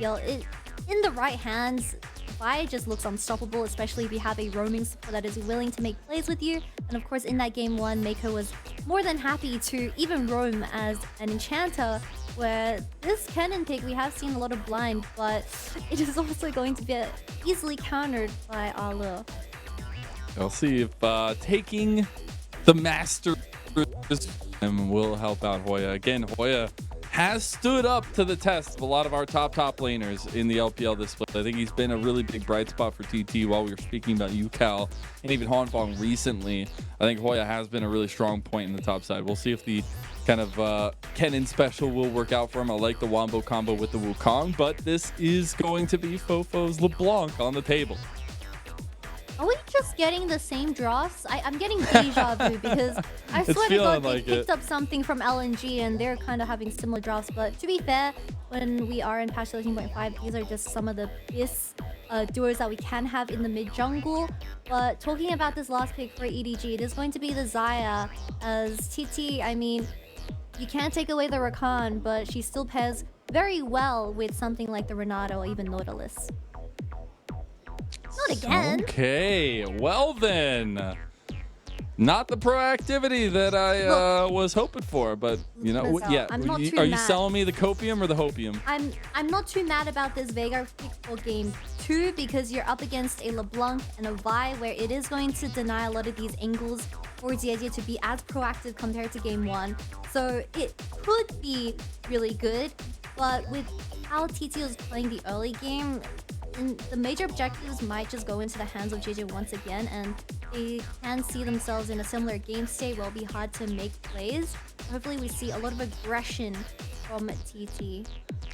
In the right hands, Vi just looks unstoppable, especially if you have a roaming support that is willing to make plays with you. And of course, in that game 1, Meiko was more than happy to even roam as an enchanter, where this Kennen pick, we have seen a lot of blind, but it is also going to be easily countered by Arlo. I'll see if taking the master will help out Hoya. Again, Hoya has stood up to the test of a lot of our top laners in the LPL this split. I think he's been a really big bright spot for TT while we were speaking about Ucal and even Huanfeng recently. I think Hoya has been a really strong point in the top side. We'll see if the kind of Kennen special will work out for him. I like the wombo combo with the Wukong, but this is going to be FoFo's LeBlanc on the table. Are we just getting the same drafts? I'm getting deja vu because I swear to God they picked up something from LNG and they're kind of having similar drafts. But to be fair, when we are in patch 13.5, these are just some of the best duos that we can have in the mid jungle. But talking about this last pick for EDG, it is going to be the Xayah as TT. I mean, you can't take away the Rakan, but she still pairs very well with something like the Renata or even Nautilus. Not again. Okay, well then. Not the proactivity that I was hoping for, but you know, Mazel, yeah. I'm not too are you mad. selling me the copium or the hopium? I'm not too mad about this Veigar pick for game 2 because you're up against a LeBlanc and a Vi where it is going to deny a lot of these angles for Jiejie to be as proactive compared to game 1. So it could be really good, but with how TT was playing the early game, the major objectives might just go into the hands of Jiejie once again, and they can see themselves in a similar game state where it'll be hard to make plays. Hopefully we see a lot of aggression from TT.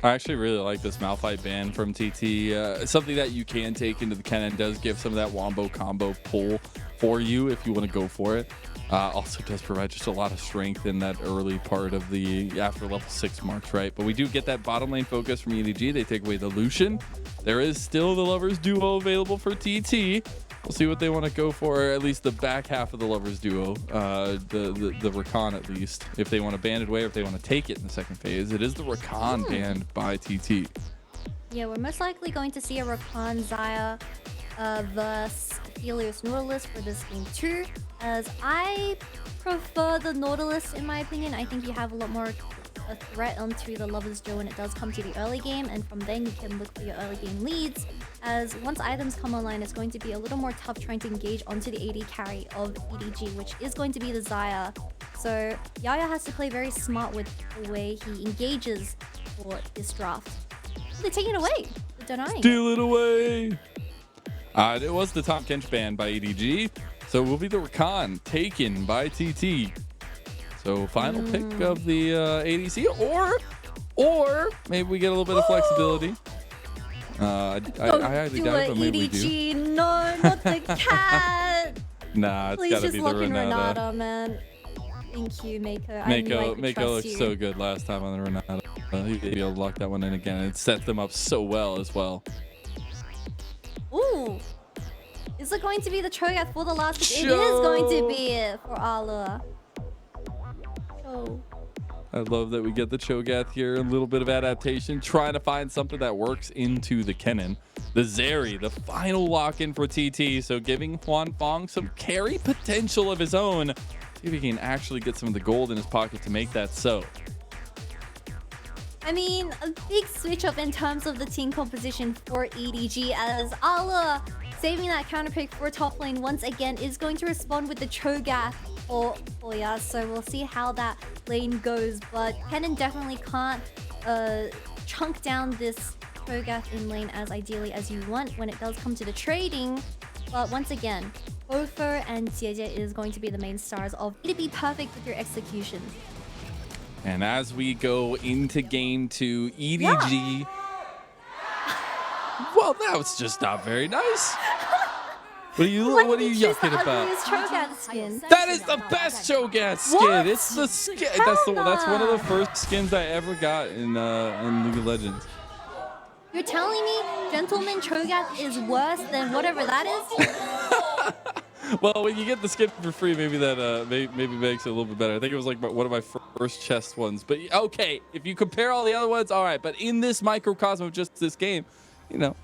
I actually really like this Malphite ban from TT. Something that you can take into the Kennen does give some of that wombo combo pull for you if you want to go for it. Also does provide just a lot of strength in that early part of the after level 6 marks, right? But we do get that bottom lane focus from EDG. They take away the Lucian. There is still the Lovers Duo available for TT. We'll see what they want to go for, at least the back half of the Lovers Duo, the Rakan at least, if they want to ban it away or if they want to take it in the second phase. It is the Rakan banned by TT. Yeah, we're most likely going to see a Rakan Xayah versus Helios Nautilus for this game 2, as I prefer the Nautilus in my opinion. I think you have a lot more a threat onto the Lovers Duo when it does come to the early game, and from then you can look for your early game leads, as once items come online it's going to be a little more tough trying to engage onto the AD carry of EDG, which is going to be the Xayah. So Xayah has to play very smart with the way he engages for this draft. They're taking it away. They're denying Steal it away. It was the top Kench ban by EDG, so it will be the Rakan taken by TT. So final pick of the ADC, or maybe we get a little bit of flexibility. I highly doubt it, but maybe EDG. we do. No, not the cat. Nah, it's Please gotta just be the lock in Renata. Renata, man. Thank you, Meiko. Meiko looked so good last time on the Renata. He'd be able to lock that one in again. It set them up so well as well. Ooh. Is it going to be the Cho'Gath for the last pick? It is going to be it for Arlo. I love that we get the Cho'Gath here. A little bit of adaptation. Trying to find something that works into the Kennen. The Zeri, the final lock-in for TT. So giving Huanfeng some carry potential of his own. See if he can actually get some of the gold in his pocket to make that so. I mean, a big switch up in terms of the team composition for EDG, as Arlo saving that counter pick for top lane once again is going to respond with the Cho'Gath or Hoya. So we'll see how that lane goes, but Kennen definitely can't chunk down this Cho'Gath in lane as ideally as you want when it does come to the trading. But once again, FoFo and Jiejie is going to be the main stars of it. To be perfect with your execution. And as we go into game 2, EDG... Yeah. Well, that was just not very nice. What are you yucking about? Cho'Gath skin. That is the best Cho'Gath skin. What? It's the skin. That's one of the first skins I ever got in League of Legends. You're telling me Gentleman Cho'Gath is worse than whatever that is? Well, when you get the skin for free, maybe that maybe makes it a little bit better. I think it was like one of my first chest ones. But okay, if you compare all the other ones, all right. But in this microcosm of just this game, you know,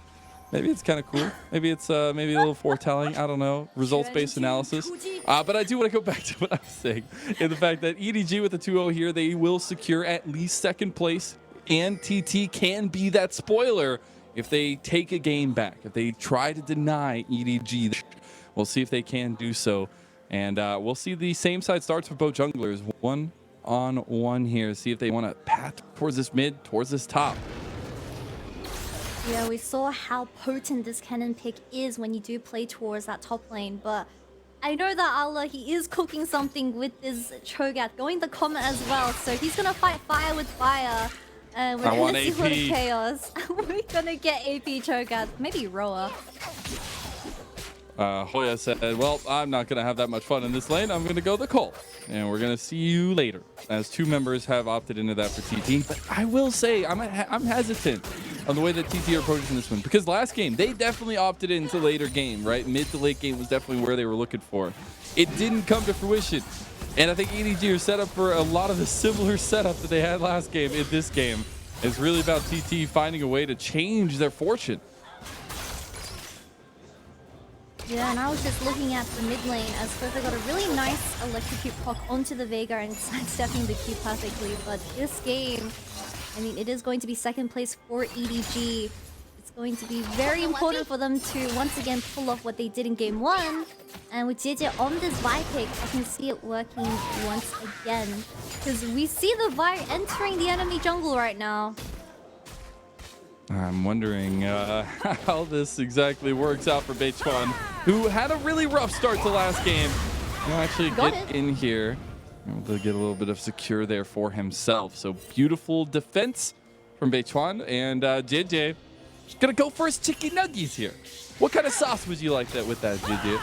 maybe it's kind of cool. Maybe it's maybe a little foretelling. I don't know. Results-based analysis. But I do want to go back to what I was saying. In the fact that EDG with the 2-0 here, they will secure at least second place. And TT can be that spoiler if they take a game back. If they try to deny EDG, we'll see if they can do so. And we'll see the same side starts for both junglers. 1-on-1 here. See if they want to path towards this mid, towards this top. Yeah, we saw how potent this Kennen pick is when you do play towards that top lane, but I know that Allah, he is cooking something with this Cho'Gath, going the Comet as well, so he's gonna fight fire with fire, and we're gonna see a lot of chaos. We're gonna get AP Cho'Gath, maybe Roa. Hoya said, well, I'm not going to have that much fun in this lane. I'm going to go the Cole. And we're going to see you later, as 2 members have opted into that for TT. But I will say, I'm hesitant on the way that TT are approaching this one. Because last game, they definitely opted into later game, right? Mid to late game was definitely where they were looking for. It didn't come to fruition. And I think EDG are set up for a lot of the similar setup that they had last game in this game. It's really about TT finding a way to change their fortune. Yeah, and I was just looking at the mid lane as FoFo got a really nice electrocute proc onto the Veigar and sidestepping the Q perfectly. But this game, I mean, it is going to be second place for EDG. It's going to be very important for them to once again pull off what they did in game 1. And with Jiejie on this Vi pick, I can see it working once again. Because we see the Vi entering the enemy jungle right now. I'm wondering how this exactly works out for Beichuan, who had a really rough start to last game. He'll actually get in here. Able to get a little bit of secure there for himself. So beautiful defense from Beichuan. And Jiejie just gonna go for his chicken nuggies here. What kind of sauce would you like that with that, Jiejie?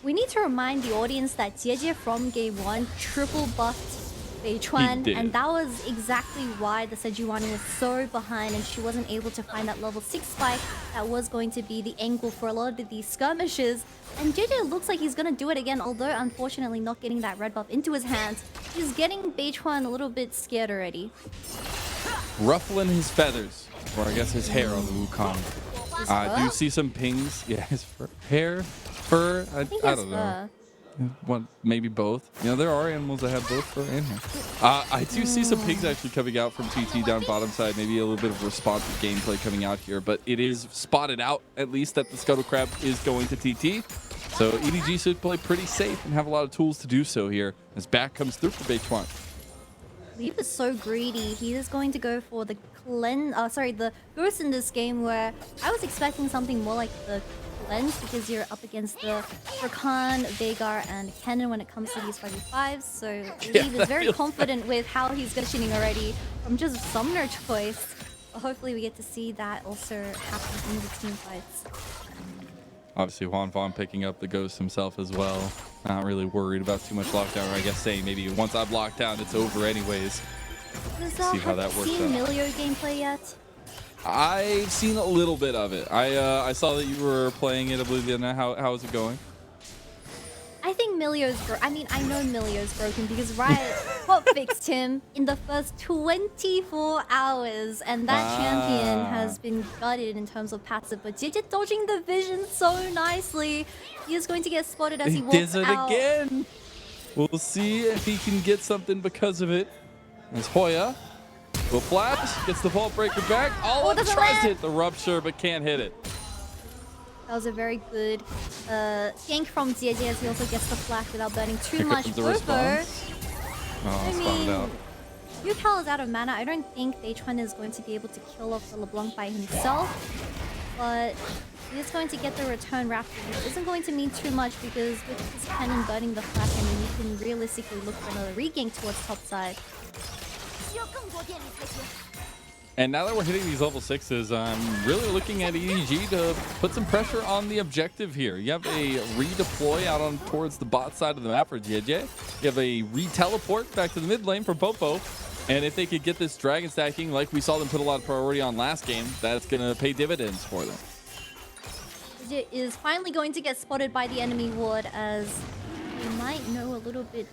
We need to remind the audience that Jiejie from game 1 triple buffed Beichuan, and that was exactly why the Sejuani was so behind and she wasn't able to find that level 6 spike that was going to be the angle for a lot of these skirmishes. And Jiejie looks like he's gonna do it again, although unfortunately not getting that red buff into his hands. He's getting Beichuan a little bit scared already. Ruffling his feathers, or I guess his hair on the Wukong. Do you see some pings? Yeah, his hair, fur, I don't know. One, maybe both. You know, there are animals that have both fur and hair. I do see some pigs actually coming out from TT down bottom side. Maybe a little bit of responsive gameplay coming out here, but it is spotted out at least that the Scuttle Crab is going to TT. So EDG should play pretty safe and have a lot of tools to do so here as back comes through for Beichuan. Leaf is so greedy. He is going to go for the the Ghost in this game, where I was expecting something more like the Cleanse, because you're up against the Rakan, Veigar, and Kennen when it comes to these 5v5s. So Leaf is very confident with how he's positioning already from just summoner choice. But hopefully we get to see that also happen in the team fights. Obviously, Huanfeng picking up the Ghost himself as well. Not really worried about too much lockdown, or I guess saying maybe once I've locked down, it's over anyways. See how that works out. Have you seen Milio gameplay yet? I've seen a little bit of it. I saw that you were playing it, I believe, the other night. How is it going? I think Milio's I mean, I know Milio's broken because Riot hot fixed him in the first 24 hours, and that champion has been gutted in terms of passive. But Jiejie dodging the vision so nicely. He is going to get spotted as he walks out. He does it again. We'll see if he can get something because of it. As Hoya will flash, gets the vault breaker back. Tries to hit the rupture, but can't hit it. That was a very good gank from Jiejie, as he also gets the flash without burning too much. FoFo. I mean, Ucal is out of mana. I don't think Beichuan is going to be able to kill off the LeBlanc by himself, but he is going to get the return rapidly. It isn't going to mean too much because with his Kennen burning the flash, I mean, you can realistically look for another regank towards top side. And now that we're hitting these level 6s, I'm really looking at EDG to put some pressure on the objective here. You have a redeploy out on towards the bot side of the map for Jiejie. You have a re-teleport back to the mid lane for FoFo. And if they could get this dragon stacking like we saw them put a lot of priority on last game, that's going to pay dividends for them. Jiejie is finally going to get spotted by the enemy ward as he might know a little bit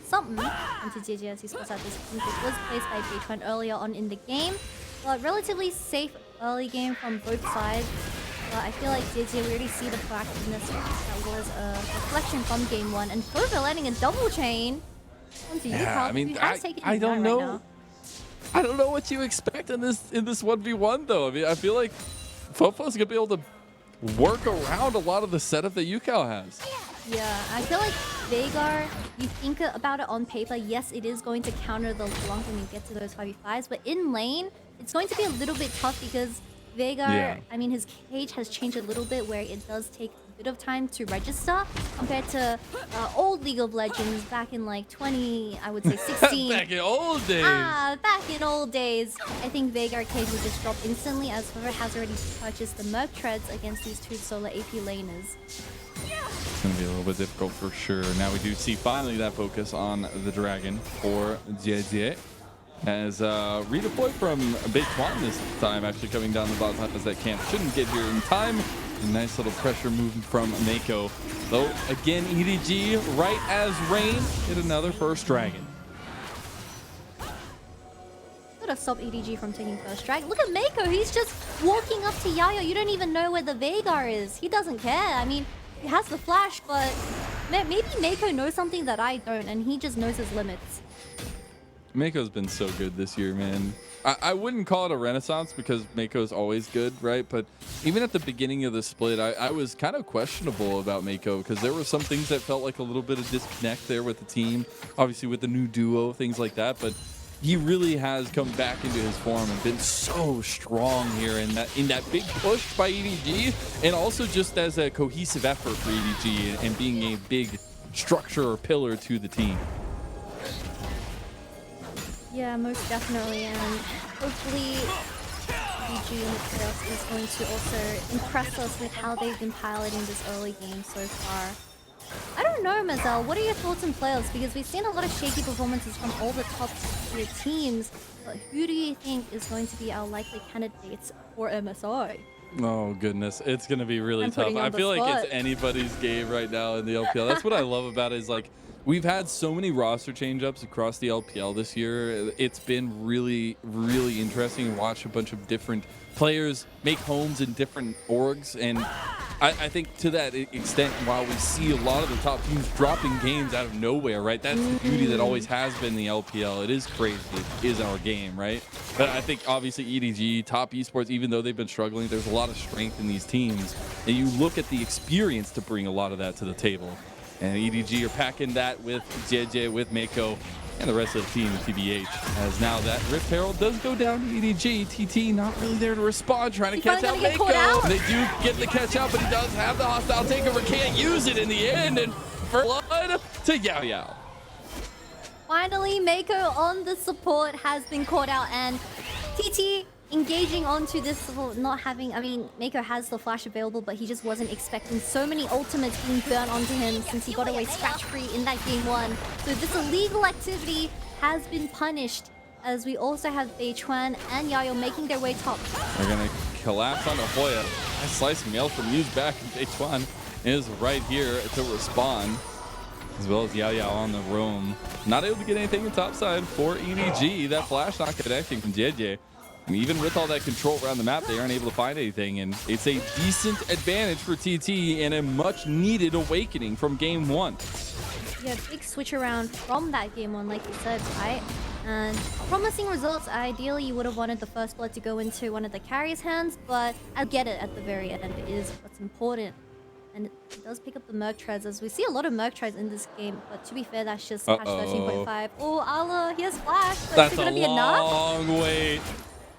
something into Jiejie as he spots out this pink, which was placed by Beichuan earlier on in the game. But relatively safe early game from both sides. But I feel like Jiejie, we already see the proactiveness that was a reflection from game 1. And FoFo landing a double chain onto Ucal. I mean, I don't know. Right now. I don't know what you expect in this 1v1 though. I mean, I feel like FoFo's gonna be able to work around a lot of the setup that Ucal has. Yeah, I feel like Veigar, you think about it on paper, yes, it is going to counter the LeBlanc when you get to those 5v5s, but in lane, it's going to be a little bit tough because Veigar, I mean, his cage has changed a little bit where it does take a bit of time to register compared to old League of Legends back in like 20, I would say 16. Back in old days. Back in old days. I think Veigar cage would just drop instantly as FoFo has already purchased the Merc Treads against these two solo AP laners. It's going to be a little bit difficult for sure. Now we do see finally that focus on the Dragon for Jiejie. As redeployed from Beichuan this time, actually coming down the bottom side as that camp shouldn't get here in time. A nice little pressure movement from Meiko. Though, again, EDG, right as rain, hit another first Dragon. Gotta stop EDG from taking first strike. Look at Meiko, he's just walking up to Xayah. You don't even know where the Veigar is. He doesn't care. I mean, he has the flash, but maybe Meiko knows something that I don't, and he just knows his limits. Meiko's been so good this year, man. I wouldn't call it a renaissance because Meiko's always good, right? But even at the beginning of the split, I was kind of questionable about Meiko because there were some things that felt like a little bit of disconnect there with the team. Obviously with the new duo, things like that. But he really has come back into his form and been so strong here in that big push by EDG, and also just as a cohesive effort for EDG and being a big structure or pillar to the team. Yeah, most definitely, and hopefully EDG in the playoffs is going to also impress us with how they've been piloting this early game so far. I don't know, Mazel, what are your thoughts on playoffs? Because we've seen a lot of shaky performances from all the top tier teams, but who do you think is going to be our likely candidates for MSI? Oh goodness, it's gonna be really tough. I feel like it's anybody's game right now in the LPL. That's what I love about it, is like we've had so many roster change-ups across the LPL this year. It's been really, really interesting to watch a bunch of different players make homes in different orgs, and I think to that extent, while we see a lot of the top teams dropping games out of nowhere, right? That's the beauty that always has been the LPL. It is crazy. It is our game, right? But I think obviously EDG, top esports, even though they've been struggling, there's a lot of strength in these teams. And you look at the experience to bring a lot of that to the table. And EDG are packing that with Jiejie, with Meiko, and the rest of the team, TBH. As now that Rift Herald does go down to EDG. TT not really there to respond, trying to catch out Meiko. They do get the catch out, but he does have the hostile takeover. Can't use it in the end, and blood to Xayah. Finally, Meiko on the support has been caught out, and TT engaging onto this, not having, I mean, Meiko has the flash available, but he just wasn't expecting so many ultimates being burnt onto him since he got away scratch-free in that game 1. So this illegal activity has been punished, as we also have Beichuan and Xayah making their way top. They're gonna collapse onto Hoya. Nice slicing mail from Muse back, and Beichuan is right here to respond, as well as Xayah on the roam. Not able to get anything in topside for EDG. That flash not connecting from Jiejie. And even with all that control around the map, they aren't able to find anything, and it's a decent advantage for TT and a much needed awakening from game 1. Yeah, big switch around from that game 1, like you said, right? And promising results. Ideally, you would have wanted the first blood to go into one of the carrier's hands, but I get it at the very end. It is what's important. And it does pick up the Merc Treads, as we see a lot of Merc Treads in this game, but to be fair, that's just patch 13.5. Oh, Allah, he has flash, but that's is it gonna be enough? Long wait.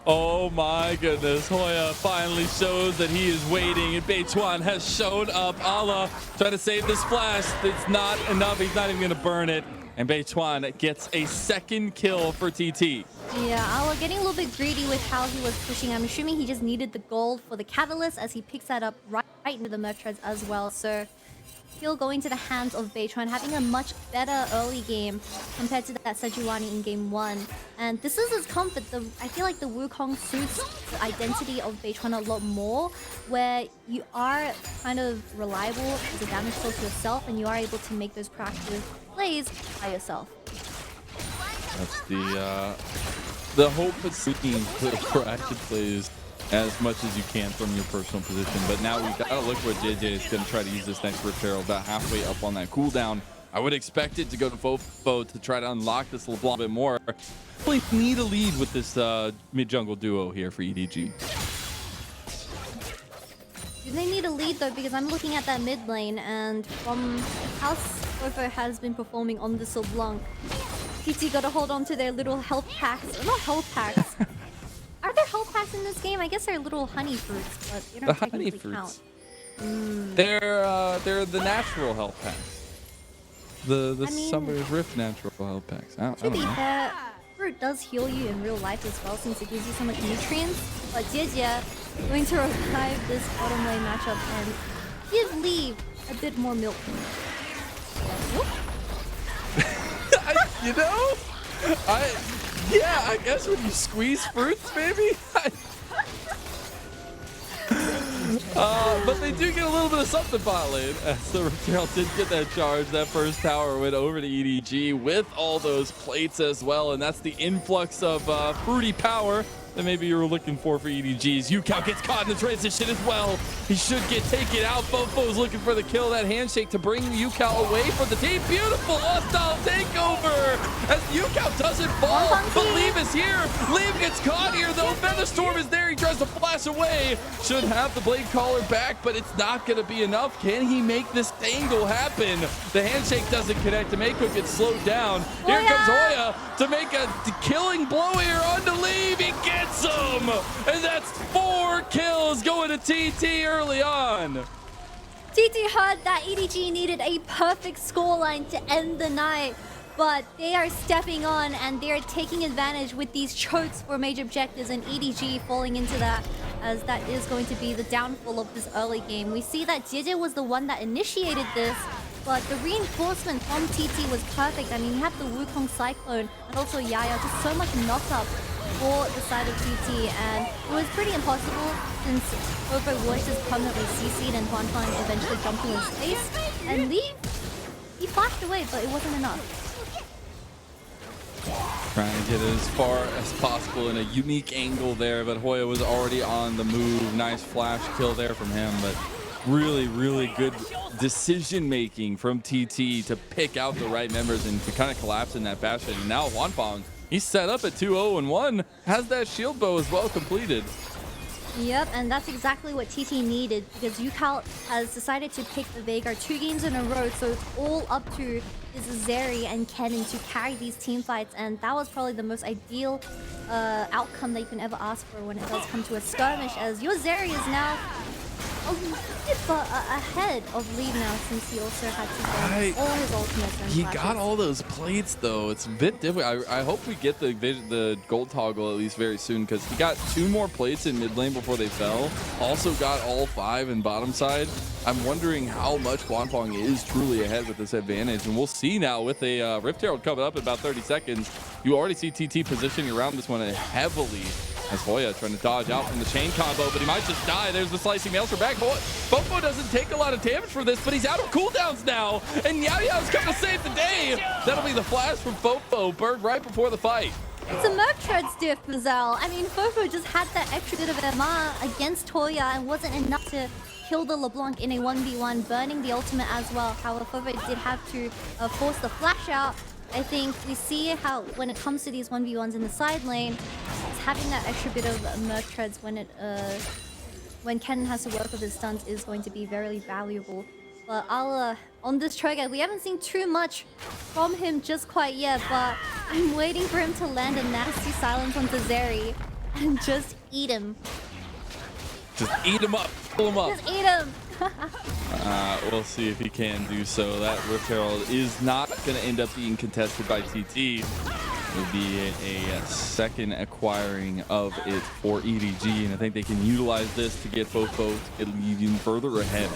Oh my goodness, Hoya finally shows that he is waiting, and Beichuan has shown up. Allah trying to save this flash. It's not enough. He's not even going to burn it. And Beichuan gets a second kill for TT. Yeah, Allah getting a little bit greedy with how he was pushing. I'm assuming he just needed the gold for the catalyst, as he picks that up right into the Merc Treads as well. So kill going to the hands of Beichuan, having a much better early game compared to that Sejuani in game 1. And this is his comfort. I feel like the Wukong suits the identity of Beichuan a lot more, where you are kind of reliable as a damage source yourself, and you are able to make those proactive plays by yourself. That's the hope of seeing proactive plays as much as you can from your personal position. But now we've got to look where Jiejie is going to try to use this next Rift Herald about halfway up on that cooldown. I would expect it to go to FoFo to try to unlock this LeBlanc a bit more. We need a lead with this mid-jungle duo here for EDG. Do they need a lead though? Because I'm looking at that mid lane, and from how FoFo has been performing on this LeBlanc, TT got to hold on to their little health packs. Not health packs. Are there health packs in this game? I guess they're little honey fruits, but they don't technically count. They're the natural health packs. The Summer's Rift natural health packs. To be fair, fruit does heal you in real life as well, since it gives you so much nutrients. But Jiejie going to revive this bottom lane matchup and give Lee a bit more milk. You know, yeah, I guess when you squeeze fruits, maybe. But they do get a little bit of something bot lane, as the Rift Herald did get that charge. That first tower went over to EDG with all those plates as well, and that's the influx of fruity power that maybe you were looking for EDGs. Ucal gets caught in the transition as well. He should get taken out. FoFo's looking for the kill. That handshake to bring Ucal away from the team. Beautiful hostile takeover as Ucal doesn't fall, but Leave is here. Leave gets caught here though. Featherstorm is there. He tries to flash away. Should have the blade caller back, but it's not going to be enough. Can he make this angle happen? The handshake doesn't connect. Meiko gets slowed down. Here comes Hoya to make a killing blow here onto Leave. He gets him, and that's 4 kills going to TT early on. TT heard that EDG needed a perfect scoreline to end the night, but they are stepping on and they're taking advantage with these chokes for major objectives, and EDG falling into that, as that is going to be the downfall of this early game. We see that Jiejie was the one that initiated this, but the reinforcement from TT was perfect. I mean, you have the Wukong Cyclone and also Xayah, just so much knock-up for the side of TT, and it was pretty impossible since FoFo was just permanently CC'd and Huanfeng eventually jumped in his face. And Lee, he flashed away, but it wasn't enough. Trying to get it as far as possible in a unique angle there, but Hoya was already on the move. Nice flash kill there from him, but really, really good decision making from TT to pick out the right members and to kind of collapse in that fashion. And now Huanfeng, he's set up at 2-0-1, has that shield bow as well completed. Yep, and that's exactly what TT needed, because Ucal has decided to pick the Veigar 2 games in a row, so it's all up to is Zeri and Kennen to carry these team fights, and that was probably the most ideal outcome that you can ever ask for when it does come to a skirmish, as your Zeri is now a bit ahead of Lee now, since he also had to burn all his ultimates and he flashes. got all those plates though. It's a bit difficult. I hope we get the gold toggle at least very soon, because he got 2 more plates in mid lane before they fell. Also got all 5 in bottom side. I'm wondering how much Huanfeng is truly ahead with this advantage, and we'll see now with a Rift Herald coming up in about 30 seconds. You already see TT positioning around this one heavily, as Hoya trying to dodge out from the chain combo, but he might just die. There's the slicing maelstrom back. FoFo doesn't take a lot of damage for this, but he's out of cooldowns now, and Xayah's coming to save the day. That'll be the flash from FoFo, burned right before the fight. It's a Merc Treads diff, Mazel. I mean, FoFo just had that extra bit of MR against Hoya and wasn't enough to kill the LeBlanc in a 1v1, burning the ultimate as well. However, FoFo did have to force the flash out. I think we see how when it comes to these 1v1s in the side lane, it's having that extra bit of Merc Treads when Kennen has to work with his stuns is going to be very valuable. But on this Cho'Gath, we haven't seen too much from him just quite yet, but I'm waiting for him to land a nasty silence onto Zeri and just eat him. Just eat him up, pull him up. Just eat him. We'll see if he can do so. That Rift Herald is not going to end up being contested by TT. It would be a second acquiring of it for EDG, and I think they can utilize this to get FoFo to get even further ahead.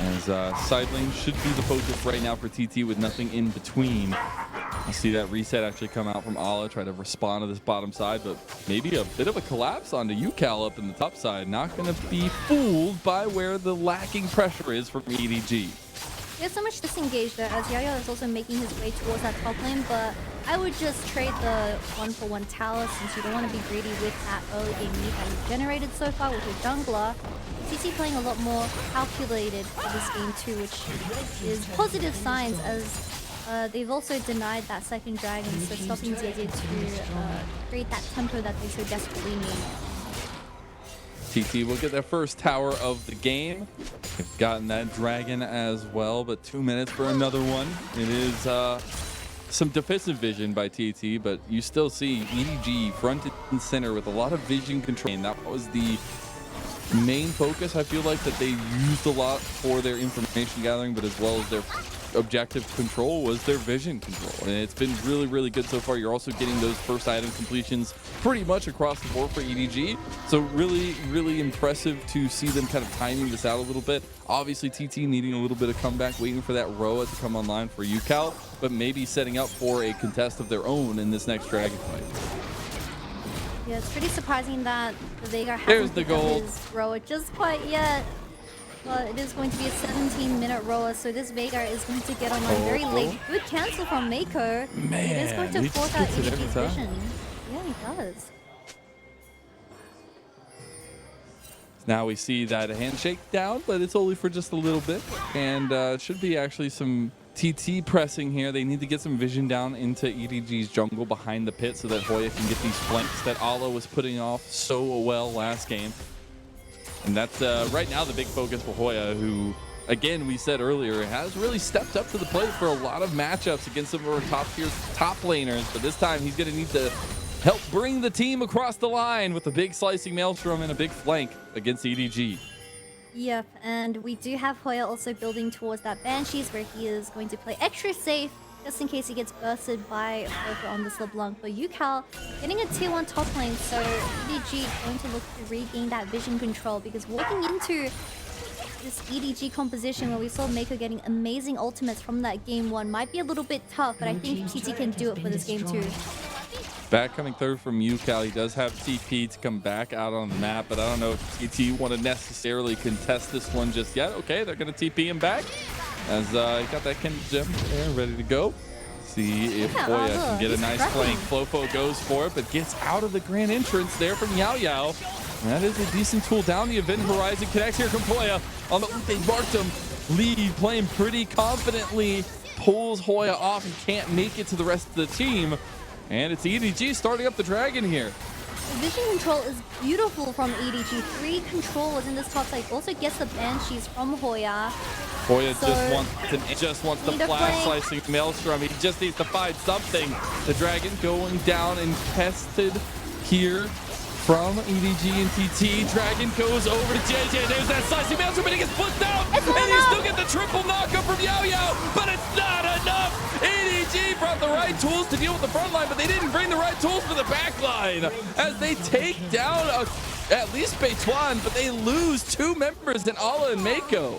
as side lane should be the focus right now for TT with nothing in between. I see that reset actually come out from Ala, try to respond to this bottom side, but maybe a bit of a collapse onto Ucal up in the top side. Not going to be fooled by where the lacking pressure is from EDG. There's so much disengaged there as Xayah is also making his way towards that top lane, but I would just trade the 1-for-1 tower since you don't want to be greedy with that early game lead that you've generated so far with your jungler. TT playing a lot more calculated for this game too, which is positive signs as they've also denied that second dragon, so stopping Jiejie to create that tempo that they so desperately need. TT will get their first tower of the game. They've gotten that dragon as well, but 2 minutes for another one. It is some defensive vision by TT, but you still see EDG front and center with a lot of vision control. And that was the main focus, I feel like, that they used a lot for their information gathering, but as well as their objective control was their vision control, and it's been really, really good so far. You're also getting those first item completions pretty much across the board for EDG, so really, really impressive to see them kind of timing this out a little bit. Obviously TT needing a little bit of comeback, waiting for that Roa to come online for Ucal, but maybe setting up for a contest of their own in this next dragon fight. Yeah, it's pretty surprising that the Veigar There's hasn't the picked up gold. his Roa just quite yet. But it is going to be a 17-minute Roa, so this Veigar is going to get online very late. Good cancel from Meiko. Man, it is going to he force just out gets it every EDG's time. vision. Yeah, he does. Now we see that handshake down, but it's only for just a little bit, and it should be actually some TT pressing here. They need to get some vision down into EDG's jungle behind the pit so that Hoya can get these flanks that Ala was putting off so well last game. And that's right now the big focus for Hoya, who, again, we said earlier, has really stepped up to the plate for a lot of matchups against some of our top-tier top laners. But this time he's going to need to help bring the team across the line with a big slicing maelstrom and a big flank against EDG. Yep, and we do have Hoya also building towards that Banshees where he is going to play extra safe just in case he gets bursted by FoFo on this LeBlanc. But Ucal getting a tier 1 top lane, so EDG going to look to regain that vision control, because walking into this EDG composition where we saw Meiko getting amazing ultimates from that game 1 might be a little bit tough, but I think TT can do it for this game too. Back coming third from Ucal. He does have TP to come back out on the map, but I don't know if TT want to necessarily contest this one just yet. Okay, they're going to TP him back as he got that Kennen gem there ready to go. See if Hoya can get a nice flank. FoFo goes for it, but gets out of the grand entrance there from Yao. That is a decent tool down the event horizon. Connects here from Hoya on the they marked him. Lead playing pretty confidently, pulls Hoya off and can't make it to the rest of the team. And it's EDG starting up the dragon here. The vision control is beautiful from EDG. 3 controllers in this top side. Also gets the Banshees from Hoya. Hoya So, just wants the need a flash flank. slicing maelstrom. He just needs to find something. The dragon going down and tested here from EDG and TT. Dragon goes over to Jiejie. There's that slicing maelstrom, but he gets pushed out. And he still gets the triple knockup from Yao, but it's not enough. EDG brought the right tools to deal with the front line, but they didn't bring the right tools for the back line as they take down at least Beichuan, but they lose 2 members in Ala and Meiko.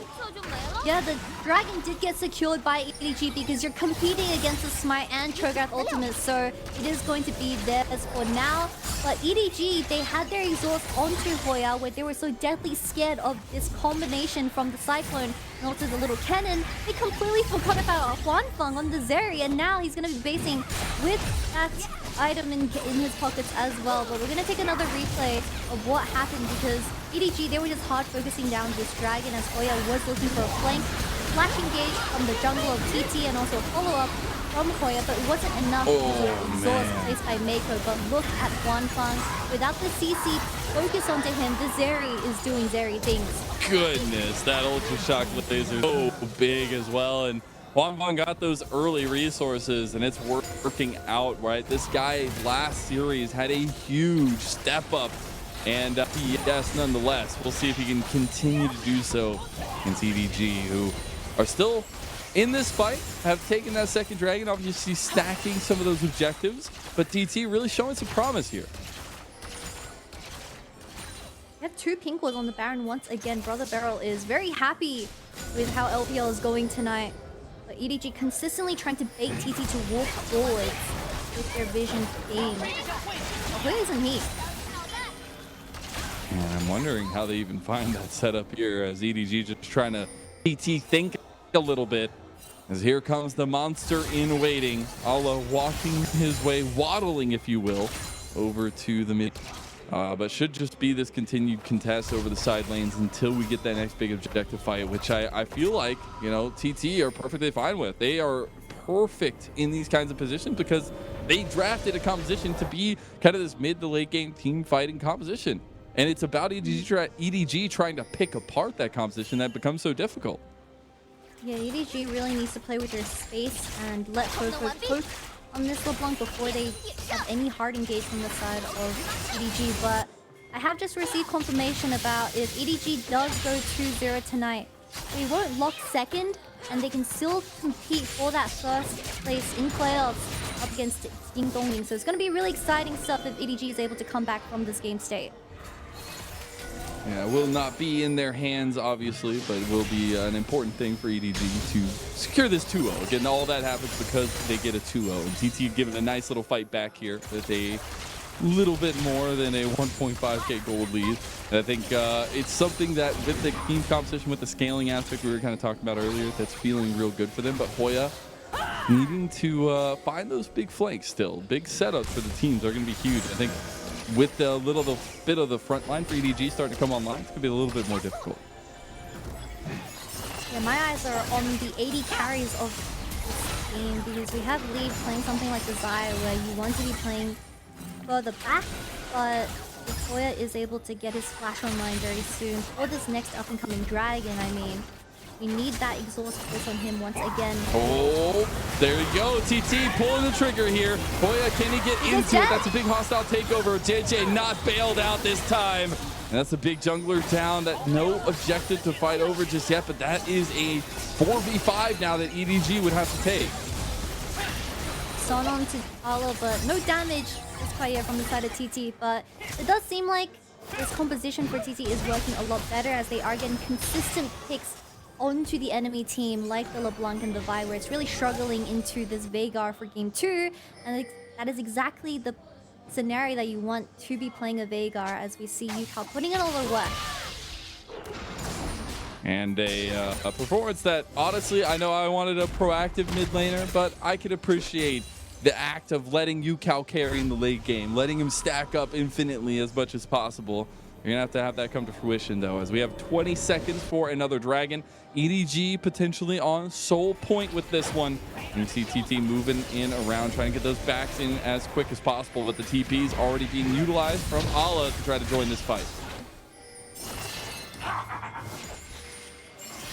Yeah, the dragon did get secured by EDG because you're competing against the Smite and Cho'Gath ultimate, so it is going to be theirs for now. But EDG, they had their exhaust onto Hoya where they were so deadly scared of this combination from the Cyclone and also the little Kennen. They completely forgot about Huanfeng on the Zeri, and now he's going to be basing with that item in his pockets as well. But we're going to take another replay of what happened because EDG, they were just hard focusing down this dragon as Hoya was looking for a flank. Flash engage from the jungle of TT and also follow-up from Hoya, but it wasn't enough because of exhaust placed by Meiko. But look at Huanfeng. Without the CC focus onto him, the Zeri is doing Zeri things. Goodness, that ultra shock laser is so big as well. And Huanfeng got those early resources, and it's working out, right? This guy last series had a huge step up, and yes, nonetheless, we'll see if he can continue to do so against EDG, who are still in this fight, have taken that second dragon, obviously stacking some of those objectives, but DT really showing some promise here. We have 2 pink wards on the Baron once again. Brother Beryl is very happy with how LPL is going tonight. But EDG consistently trying to bait TT to walk forwards with their vision game. Hoya's in heat. And I'm wondering how they even find that setup here, as EDG just trying to TT think a little bit. As here comes the monster in waiting, Allah walking his way, waddling if you will, over to the mid. But should just be this continued contest over the side lanes until we get that next big objective fight, which I feel like, you know, TT are perfectly fine with. They are perfect in these kinds of positions because they drafted a composition to be kind of this mid to late game team fighting composition. And it's about EDG trying to pick apart that composition that becomes so difficult. Yeah, EDG really needs to play with their space and let FoFo poke on this LeBlanc before they have any hard engage from the side of EDG. But I have just received confirmation about if EDG does go 2-0 tonight, they won't lock second and they can still compete for that first place in playoffs up against Team Dongling. So it's going to be really exciting stuff if EDG is able to come back from this game state. Yeah, it will not be in their hands, obviously, but it will be an important thing for EDG to secure this 2-0. Again, all that happens because they get a 2-0. And TT given a nice little fight back here with a little bit more than a 1.5k gold lead. And I think it's something that with the team competition, with the scaling aspect we were kind of talking about earlier, that's feeling real good for them. But Hoya needing to find those big flanks still. Big setups for the teams are going to be huge. I think with the little bit of the front line for EDG starting to come online, it's going to be a little bit more difficult. Yeah, my eyes are on the 80 carries of this game because we have Lee playing something like the Xayah where you want to be playing further back, but if Hoya is able to get his flash online very soon for this next up-and-coming dragon, I mean, we need that exhaust force on him once again. Oh, there you go. TT pulling the trigger here. Hoya, can he get into it? That's a big hostile takeover. Jiejie not bailed out this time. And that's a big jungler down. That no objective to fight over just yet, but that is a 4v5 now that EDG would have to take. Stun on to Allah, but no damage this Xayah from the side of TT. But it does seem like this composition for TT is working a lot better as they are getting consistent picks onto the enemy team, like the LeBlanc and the Vi, where it's really struggling into this Veigar for game 2, and that is exactly the scenario that you want to be playing a Veigar, as we see Ucal putting in all the work. And a performance that, honestly, I know I wanted a proactive mid laner, but I could appreciate the act of letting Ucal carry in the late game, letting him stack up infinitely as much as possible. You're going to have that come to fruition, though, as we have 20 seconds for another dragon. EDG potentially on soul point with this one. And you see TT moving in around, trying to get those backs in as quick as possible, but the TP is already being utilized from Allah to try to join this fight. I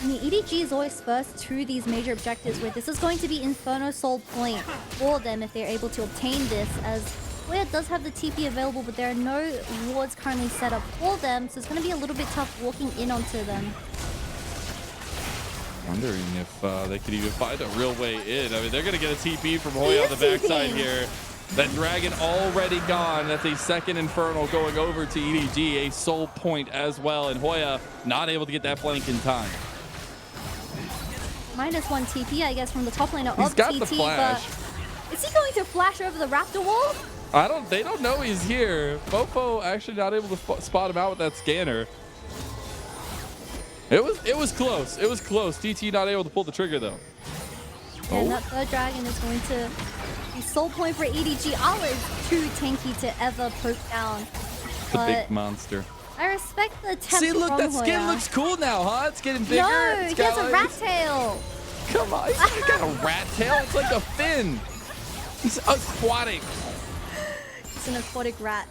mean, EDG is always first to these major objectives, where this is going to be Inferno Soul Point for them if they're able to obtain this, as Hoya does have the TP available, but there are no wards currently set up for them, so it's going to be a little bit tough walking in onto them. Wondering if they could even find a real way in. I mean, they're going to get a TP from Hoya on the backside here. That dragon already gone. That's a second Infernal going over to EDG, a soul point as well, and Hoya not able to get that flank in time. -1 TP, I guess, from the top laner He's of got TT, the flash. but is he going to flash over the Raptor wall? They don't know he's here. FoFo actually not able to spot him out with that scanner. It was close. It was close. TT not able to pull the trigger though. And that third dragon is going to be soul point for EDG. Allah is too tanky to ever poke down. The big monster. I respect the attempt. See, look, from that Hoya. skin looks cool now, huh? It's getting bigger. No, it's he has a like, rat tail. Come on, he's got a rat tail. It's like a fin. He's aquatic. It's an aquatic rat.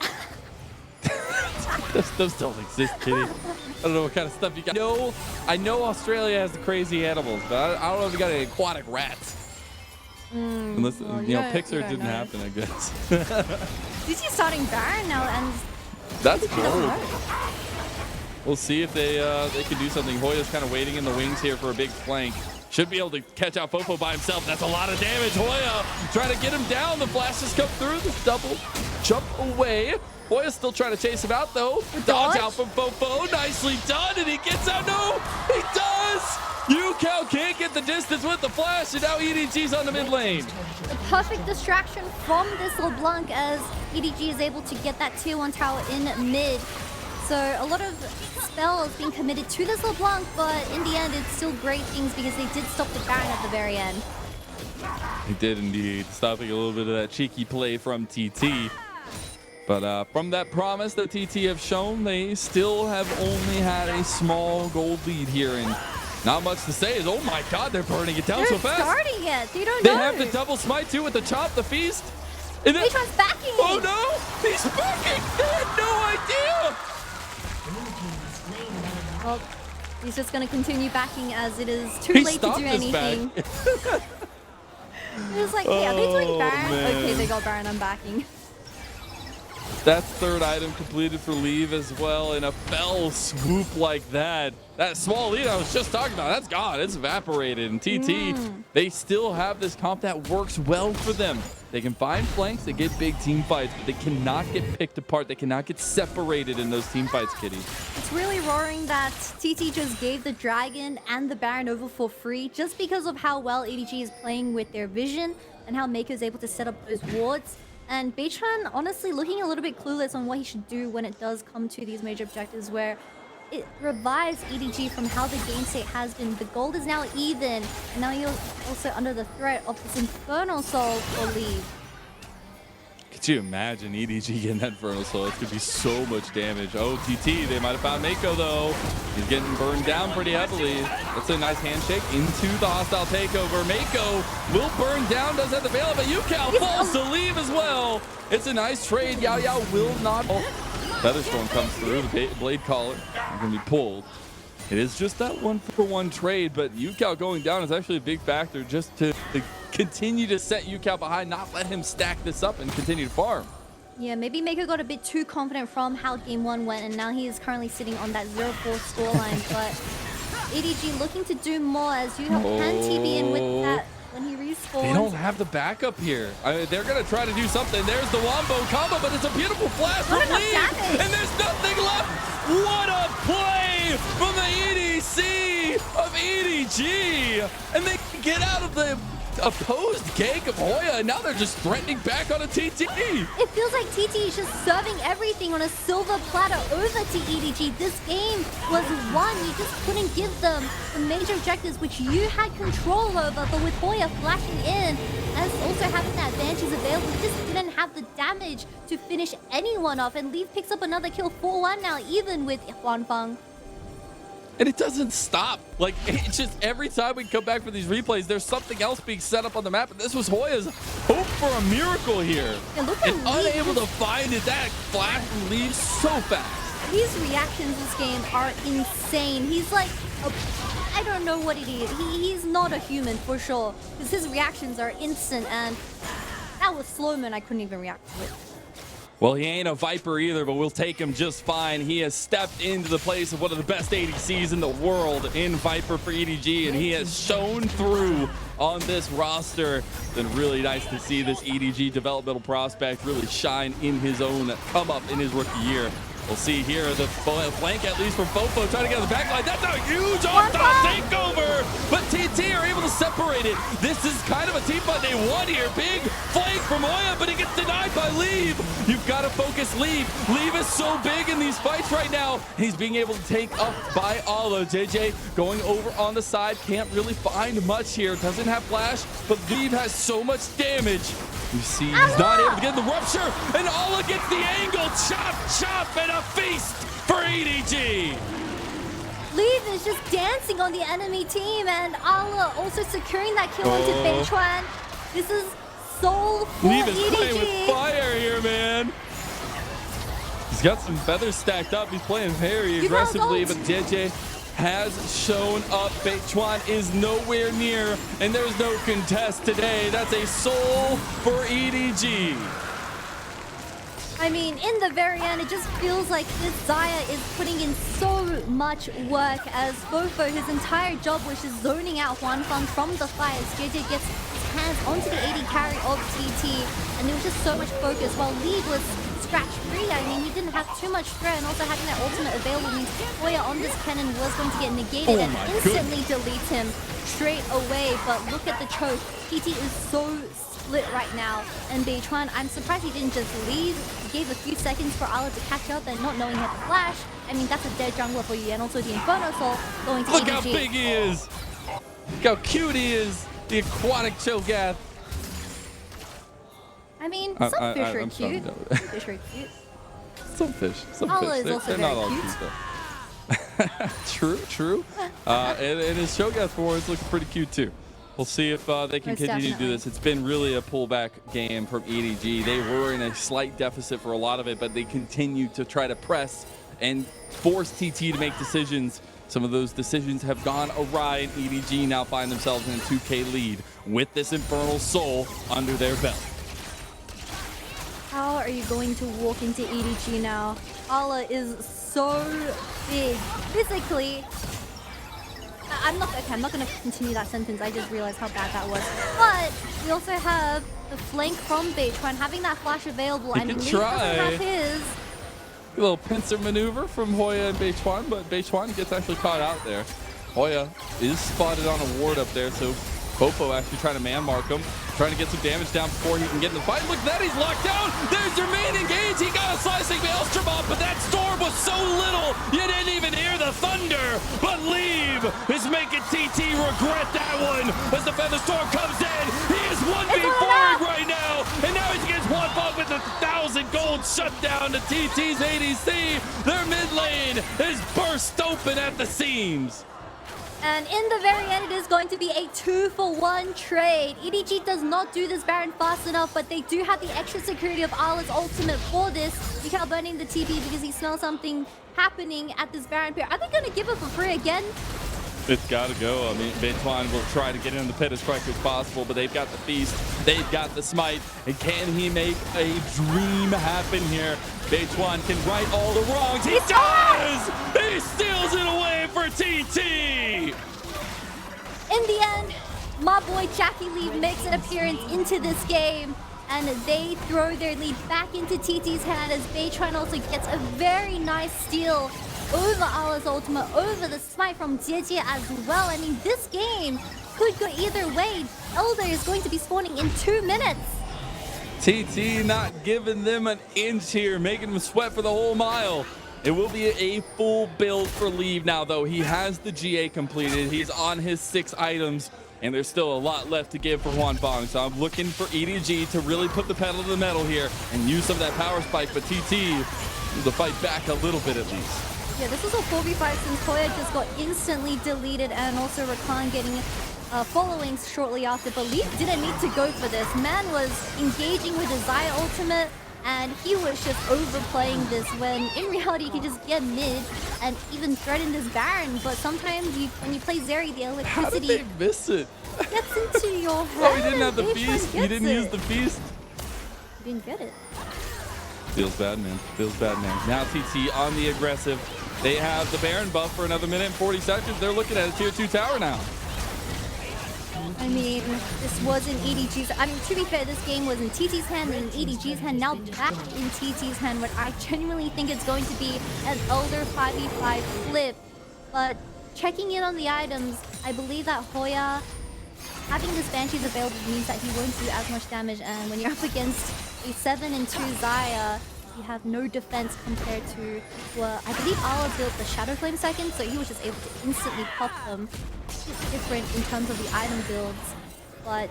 Those don't exist, Kitty. I don't know what kind of stuff you got. No, I know Australia has the crazy animals, but I don't know if you got any aquatic rats. Unless, well, you know, Pixar didn't happen, I guess. Is he starting Baron now? And that's cool. We'll see if they can do something. Hoya's kind of waiting in the wings here for a big flank. Should be able to catch out FoFo by himself. That's a lot of damage. Hoya trying to get him down. The flash just come through. The double jump away. Hoya's still trying to chase him out, though. Dodge out from FoFo. Nicely done, and he gets out. No, he does! Ucal can't get the distance with the flash, and now EDG's on the mid lane. The perfect distraction from this LeBlanc as EDG is able to get that tier 1 tower in mid. So a lot of spells being committed to this LeBlanc, but in the end, it's still great things because they did stop the Baron at the very end. He did indeed, stopping a little bit of that cheeky play from TT. But from that promise that TT have shown, they still have only had a small gold lead here, and not much to say is, oh my god, they're burning it down so fast. They're starting it. They don't know. They have the double smite too with the chop, the feast. And then, Beichuan's backing it. Oh no, he's backing. They had no idea. Well, he's just going to continue backing as it is too late to do anything. He was like, hey, are they doing Baron? Man. Okay, they got Baron, I'm backing. That's third item completed for Leave as well, in a fell swoop like that. That small lead I was just talking about, that's gone. It's evaporated. And TT, they still have this comp that works well for them. They can find flanks, they get big team fights, but they cannot get picked apart. They cannot get separated in those team fights, Kitty. It's really roaring that TT just gave the Dragon and the Baron over for free just because of how well EDG is playing with their vision and how Meiko is able to set up those wards. And Beichuan honestly looking a little bit clueless on what he should do when it does come to these major objectives where it revives EDG from how the game state has been. The gold is now even, and now you're also under the threat of this Infernal Soul for Leave. Could you imagine EDG getting that Infernal Soul? It's going to be so much damage. Oh, TT, they might have found Meiko, though. He's getting burned down pretty heavily. That's a nice handshake into the hostile takeover. Meiko will burn down, does have the bail, but Ucal falls to Leave as well. It's a nice trade. Xayah will not... Featherstorm comes through, the Blade Collar is going to be pulled. It is just that 1-for-1 trade, but Ucal going down is actually a big factor just to continue to set Ucal behind, not let him stack this up and continue to farm. Yeah, maybe Meiko got a bit too confident from how game 1 went, and now he is currently sitting on that 0-4 scoreline, but EDG looking to do more as Ucal can TB in with that when he respawns. They don't have the backup here. I mean, they're going to try to do something. There's the Wombo combo, but it's a beautiful flash from Leave, and there's nothing left. What a play from the EDC of EDG, and they can get out of the opposed gank of Hoya, and now they're just threatening back on a TT. It feels like TT is just serving everything on a silver platter over to EDG. This game was won. You just couldn't give them the major objectives which you had control over, but with Hoya flashing in as also having that advantage available, you just didn't have the damage to finish anyone off, and Leave picks up another kill 4-1 now, even with Huanfeng. And it doesn't stop. Like, it's just every time we come back for these replays, there's something else being set up on the map. And this was Hoya's hope for a miracle here. And look at and unable to find it. That flash from Leave so fast. His reactions this game are insane. He's like, I don't know what it is. He's not a human for sure. Because his reactions are instant. And that was slow-mo and I couldn't even react to it. Well, he ain't a Viper either, but we'll take him just fine. He has stepped into the place of one of the best ADCs in the world in Viper for EDG, and he has shown through on this roster. Been really nice to see this EDG developmental prospect really shine in his own come up in his rookie year. We'll see here the flank, at least from FoFo, trying to get on the back line. That's a huge on-top takeover, but TT are able to separate it. This is kind of a team fight they won here. Big flank from Hoya, but he gets denied by Leave. You've got to focus Leave. Leave is so big in these fights right now. He's being able to take up by Alo. Jiejie going over on the side. Can't really find much here. Doesn't have flash, but Leave has so much damage. You see, he's not able to get the rupture, and Ala gets the angle. Chop, chop, and a feast for EDG. Leave is just dancing on the enemy team, and Ala also securing that kill onto Beichuan. This is soul for Leave is EDG. playing with fire here, man. He's got some feathers stacked up. He's playing very aggressively, but Jiejie has shown up. Beichuan is nowhere near, and there's no contest today. That's a soul for EDG. I mean, in the very end, it just feels like this Xayah is putting in so much work as FoFo, his entire job was just zoning out Huanfeng from the fight as Jiejie gets his hands onto the AD carry of TT, and there was just so much focus while Lee was scratch free. I mean, he didn't have too much threat, and also having that ultimate available means Hoya on this Kennen was going to get negated and instantly delete him straight away. But look at the choke. TT is so split right now, and Beichuan, I'm surprised he didn't just leave. He gave a few seconds for Ala to catch up, and not knowing he had the flash. I mean, that's a dead jungler for you, and also the Inferno Soul going to Look EDG. how big he is! Look how cute he is! The aquatic Cho'Gath. I mean, some fish are cute. Some fish are cute. Some fish. Some Ala fish. is also They're very not all cute. True, true. And his Cho'Gath forward is looking pretty cute too. We'll see if they can Most continue to do definitely. this. It's been really a pullback game from EDG. They were in a slight deficit for a lot of it, but they continued to try to press and force TT to make decisions. Some of those decisions have gone awry, and EDG now find themselves in a 2K lead with this Infernal Soul under their belt. How are you going to walk into EDG now? Ala is so big physically. I'm not going to continue that sentence. I just realized how bad that was. But we also have the flank from Beichuan having that flash available. He I mean, can Lee doesn't try. have his. A little pincer maneuver from Hoya and Beichuan, but Beichuan gets actually caught out there. Hoya is spotted on a ward up there, so FoFo actually trying to man mark him, trying to get some damage down before he can get in the fight. Look at that, he's locked down. There's your main engage. He got a slicing maelstrom off, but that storm was so little, you didn't even hear the thunder. But Leave is making TT regret that one as the Feather Storm comes in. He is 1v4ing right now, and now he's against Huanfeng with a 1,000 gold shutdown to TT's ADC. Their mid lane is burst open at the seams. And in the very end, it is going to be a 2-for-1 trade. EDG does not do this Baron fast enough, but they do have the extra security of Ala's ultimate for this. Ucal burning the TP because he smells something happening at this Baron pair. Are they going to give it for free again? It's got to go. I mean, Beichuan will try to get in the pit as quick as possible, but they've got the feast, they've got the smite, and can he make a dream happen here? Beichuan can right all the wrongs. He does! He steals it away for TT! In the end, my boy Jackie Lee makes an appearance into this game, and they throw their lead back into TT's hand as Beichuan also gets a very nice steal over Ala's ultimate, over the smite from Jiejie as well. I mean, this game could go either way. Elder is going to be spawning in 2 minutes. TT not giving them an inch here, making them sweat for the whole mile. It will be a full build for Leave now, though. He has the GA completed. He's on his 6 items, and there's still a lot left to give for Huanfeng. So I'm looking for EDG to really put the pedal to the metal here and use some of that power spike, but TT needs to fight back a little bit at least. Yeah, this is a 4v5 since Hoya just got instantly deleted, and also Rakan getting following shortly after. But Leaf didn't need to go for this. Man was engaging with his Xayah ultimate, and he was just overplaying this when in reality he can just get mid and even threaten this Baron. But sometimes when you play Zeri, the How did electricity they miss it? gets into your head. Oh, he didn't have the and feast. Beichuan He didn't gets use the feast. He didn't get it. Feels bad, man. Feels bad, man. Now TT on the aggressive. They have the Baron buff for another minute and 40 seconds. They're looking at a tier 2 tower now. I mean, this was in EDG's... I mean, to be fair, this game was in TT's hand and in EDG's hand, now back in TT's hand, but I genuinely think it's going to be an Elder 5v5 flip. But checking in on the items, I believe that Hoya, having this Banshees available means that he won't do as much damage, and when you're up against a 7-2 Xayah, you have no defense compared to, well, I believe Ala built the Shadow Flame second, so he was just able to instantly pop them. It's different in terms of the item builds, but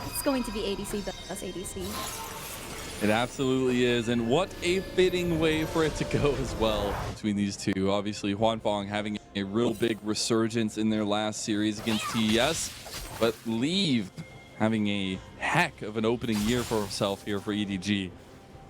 it's going to be ADC versus ADC. It absolutely is, and what a fitting way for it to go as well between these two. Obviously, Huanfeng having a real big resurgence in their last series against TES, but Leave having a heck of an opening year for himself here for EDG.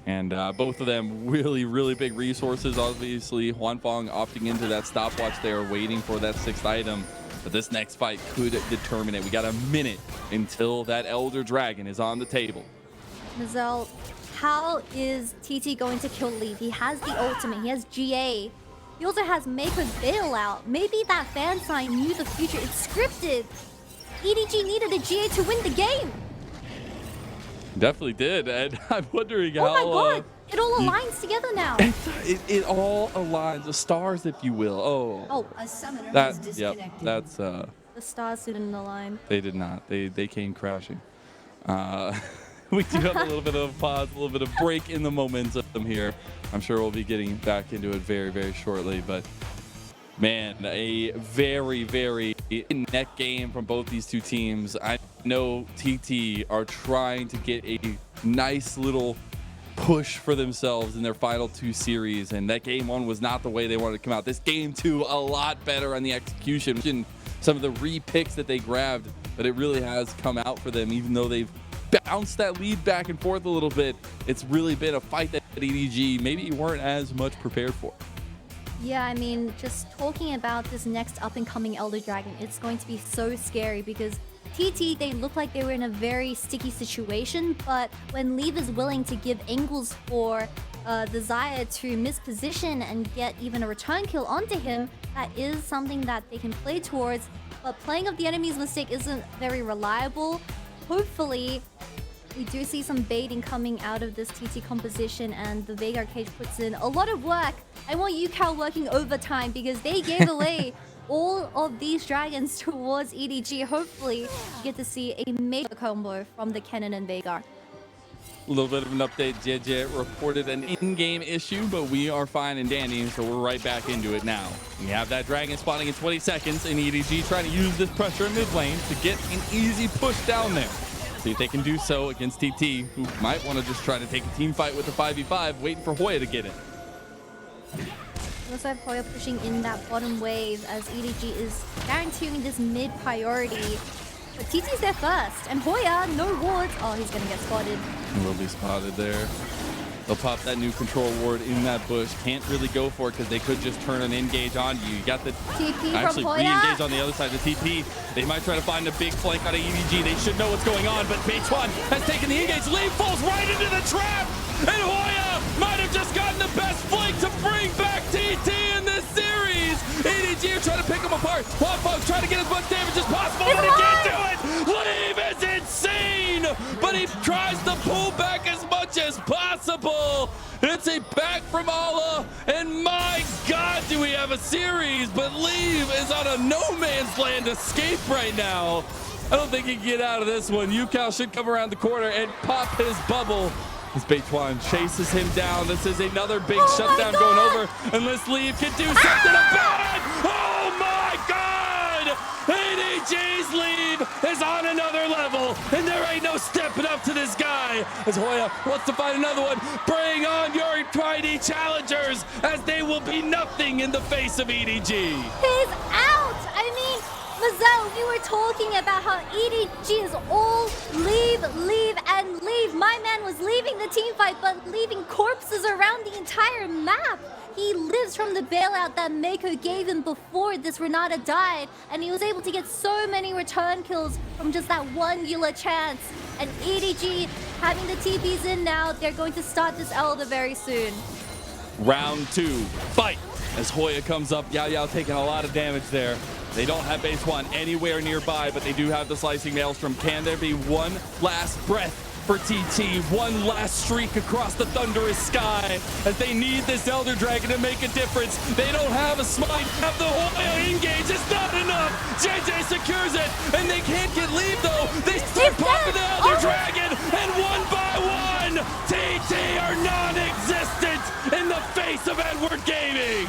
And both of them really, really big resources. Obviously, Huanfeng opting into that stopwatch there, waiting for that 6th item. But this next fight could determine it. We got a minute until that Elder Dragon is on the table. Mazel, how is TT going to kill Leaf? He has the ultimate, he has GA. He also has Meiko's bailout. Maybe that fan sign knew the future. It's scripted. EDG needed a GA to win the game. Definitely did, and I'm wondering how. Oh my god, it all aligns together now. It all aligns, the stars, if you will. Oh, a summoner has disconnected. Yep, that's the stars didn't align. They did not. They came crashing. We do have a little bit of a pause, a little bit of break in the momentum here. I'm sure we'll be getting back into it very, very shortly. But man, a very, very neck game from both these two teams. I know TT are trying to get a nice little push for themselves in their final two series, and that game one was not the way they wanted to come out. This game two, a lot better on the execution. Some of the re-picks that they grabbed, but it really has come out for them, even though they've bounced that lead back and forth a little bit. It's really been a fight that EDG maybe weren't as much prepared for. Yeah, I mean, just talking about this next up-and-coming Elder Dragon, it's going to be so scary because TT, they look like they were in a very sticky situation, but when Leave is willing to give angles for the Xayah to misposition and get even a return kill onto him, that is something that they can play towards, but playing up the enemy's mistake isn't very reliable. Hopefully, we do see some baiting coming out of this TT composition, and the Veigar cage puts in a lot of work. I want Ucal working overtime because they gave away all of these dragons towards EDG. Hopefully, you get to see a major combo from the Kennen and Veigar. A little bit of an update. Jiejie reported an in-game issue, but we are fine and dandy, so we're right back into it now. We have that dragon spawning in 20 seconds, and EDG trying to use this pressure in mid lane to get an easy push down there. See if they can do so against TT, who might want to just try to take a team fight with a 5v5, waiting for Hoya to get it. We also have Hoya pushing in that bottom wave as EDG is guaranteeing this mid priority. But TT's there first, and Hoya, no wards. Oh, he's gonna get spotted. He will be spotted there. They'll pop that new control ward in that bush. Can't really go for it because they could just turn an engage on you. You got the TP actually from Hoya. re-engage on the other side of the TP. They might try to find a big flank out of EDG. They should know what's going on, but Beichuan has taken the engage. Leave falls right into the trap, and Hoya might have just gotten the best flank to bring back TT in this series. EDG are trying to pick them apart. Huanfeng trying to get as much damage as possible, but he can't do it. Leave is insane, but he tries to pull back as much as possible. It's a back from Allah, and my God, do we have a series, but Leave is on a no man's land escape right now. I don't think he can get out of this one. Ucal should come around the corner and pop his bubble. As Beichuan chases him down. This is another big shutdown going over unless Leave can do something about it. Oh my God! EDG's Leave is on another level, and there ain't no stepping up to this guy. As Hoya wants to find another one, bring on your tiny challengers, as they will be nothing in the face of EDG. He's out! I mean, Mazel, we were talking about how EDG is all leave, and leave. My man was leaving the team fight, but leaving corpses around the entire map. He lives from the bailout that Meiko gave him before this Renata died, and he was able to get so many return kills from just that one Eula chance. And EDG having the TPs in now, they're going to start this Elder very soon. Round two, fight. As Hoya comes up, Yao taking a lot of damage there. They don't have Beichuan anywhere nearby, but they do have the slicing maelstrom. Can there be one last breath for TT? One last streak across the thunderous sky, as they need this Elder Dragon to make a difference. They don't have a smite. Have the Hoya engage. It's not enough. Jiejie secures it, and they can't get Leave though. They start popping the Elder Dragon, and one by one, TT are non-existent in the face of Edward Gaming.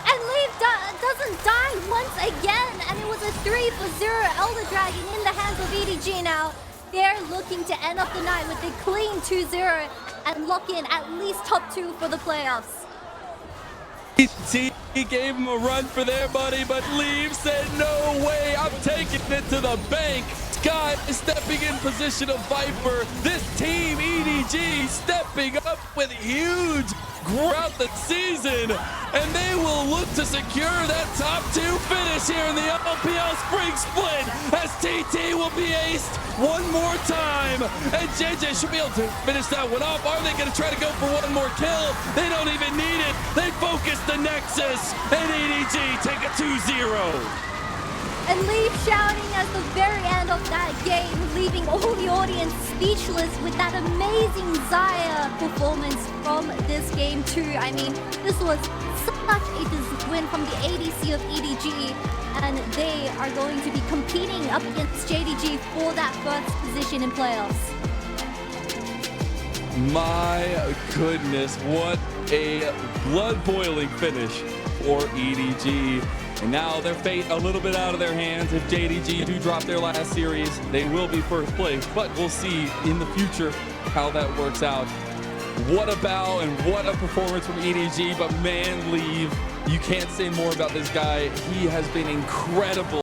And Leave doesn't die once again, and it was a 3-for-0 Elder Dragon in the hands of EDG now. They're looking to end up the night with a clean 2-0 and lock in at least top 2 for the playoffs. He gave him a run for their money, but Leave said, no way, I'm taking it to the bank. Scott is stepping in position of Viper. This team, EDG, stepping up with huge throughout the season, and they will look to secure that top 2 finish here in the LPL Spring Split, as TT will be aced one more time, and Jiejie should be able to finish that one off. Are they going to try to go for one more kill? They don't even need it. They focus the Nexus, and EDG take a 2-0. And leave shouting at the very end of that game, leaving all the audience speechless with that amazing Xayah performance from this game too. I mean, this was such a win from the ADC of EDG, and they are going to be competing up against JDG for that first position in playoffs. My goodness, what a blood-boiling finish for EDG. And now their fate a little bit out of their hands. If JDG do drop their last series, they will be first place. But we'll see in the future how that works out. What a bow and what a performance from EDG. But man, Leave, you can't say more about this guy. He has been incredible.